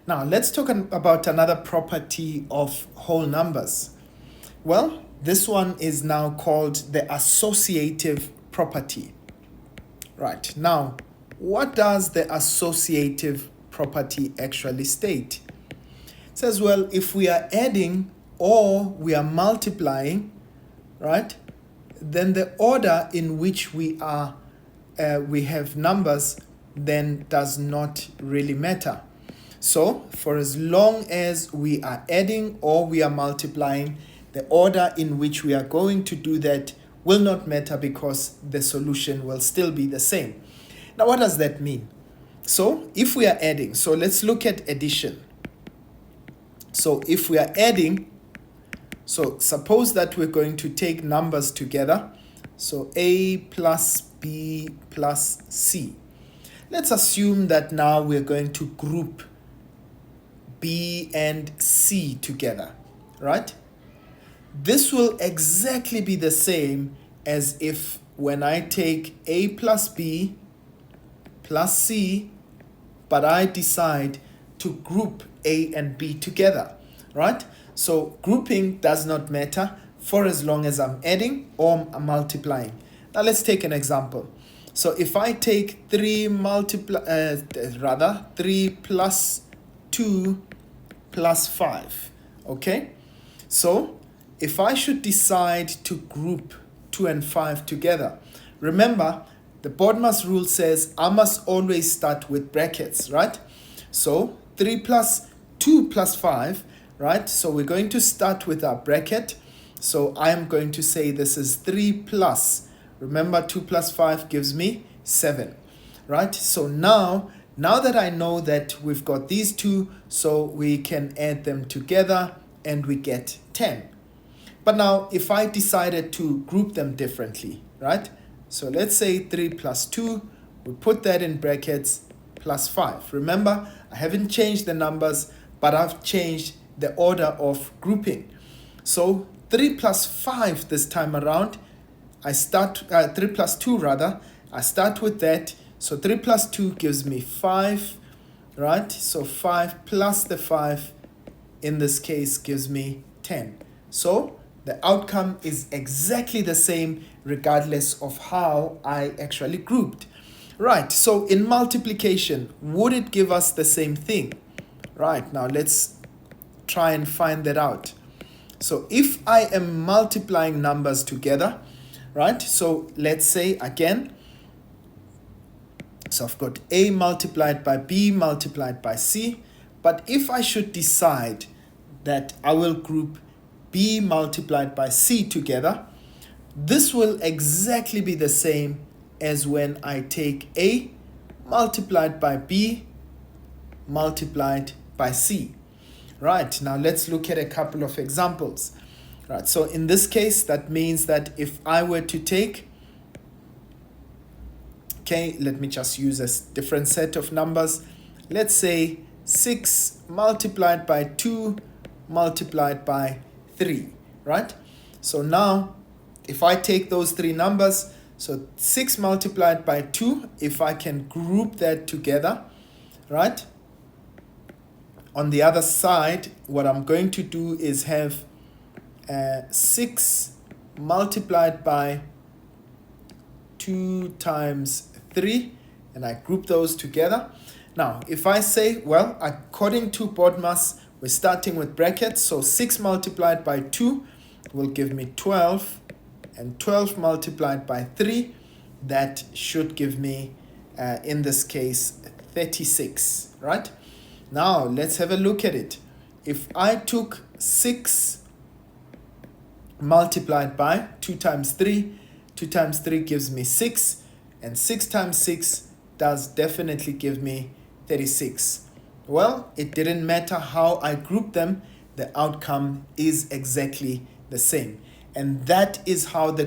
Now, let's talk about another property of whole numbers. Well, this one is now called the associative property. Right, now, what does the associative property actually state? It says, well, if we are adding or we are multiplying, right, then the order in which we have numbers then does not really matter. So for as long as we are adding or we are multiplying, the order in which we are going to do that will not matter because the solution will still be the same. Now, what does that mean? So if we are adding, so let's look at addition. So if we are adding, so suppose that we're going to take numbers together. So A plus B plus C. Let's assume that now we're going to group B and C together, right? This will exactly be the same as if when I take A plus B plus C, but I decide to group A and B together, right? So grouping does not matter for as long as I'm adding or I'm multiplying. Now let's take an example. So if I take 3 plus 2 plus 5, okay? So if I should decide to group 2 and 5 together, remember the BODMAS rule says I must always start with brackets, right? So 3 plus 2 plus 5, right? So we're going to start with our bracket. So I'm going to say this is 3 plus, remember 2 plus 5 gives me 7, right? So now that I know that we've got these two, so we can add them together and we get 10. But now if I decided to group them differently, right? So let's say 3 plus 2, we put that in brackets, plus 5. Remember, I haven't changed the numbers, but I've changed the order of grouping. So 3 plus 5 this time around, I start, 3 plus 2 rather, I start with that. So 3 plus 2 gives me 5, right? So 5 plus the 5 in this case gives me 10. So the outcome is exactly the same regardless of how I actually grouped. Right, so in multiplication, would it give us the same thing? Right, now let's try and find that out. So if I am multiplying numbers together, right? So let's say again, so I've got A multiplied by B multiplied by C. But if I should decide that I will group B multiplied by C together, this will exactly be the same as when I take A multiplied by B multiplied by C. Right, now let's look at a couple of examples. Right, so in this case, that means that if I were to take, okay, let me just use a different set of numbers. Let's say 6 multiplied by 2 multiplied by 3, right? So now, if I take those three numbers, so 6 multiplied by 2, if I can group that together, right? On the other side, what I'm going to do is have 6 multiplied by 2 times 3, and I group those together. Now, if I say, well, according to BODMAS, we're starting with brackets, so 6 multiplied by 2 will give me 12, and 12 multiplied by 3, that should give me, in this case, 36, right? Now, let's have a look at it. If I took 6 multiplied by 2 times 3, 2 times 3 gives me 6, and 6 times 6 does definitely give me 36. Well, it didn't matter how I grouped them, the outcome is exactly the same. And that is how the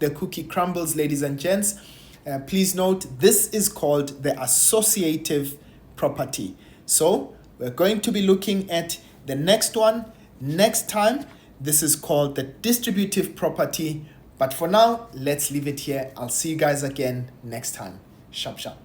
cookie crumbles, ladies and gents. Please note, this is called the associative property. So we're going to be looking at the next one next time. This is called the distributive property. But for now, let's leave it here. I'll see you guys again next time. Sharp, sharp.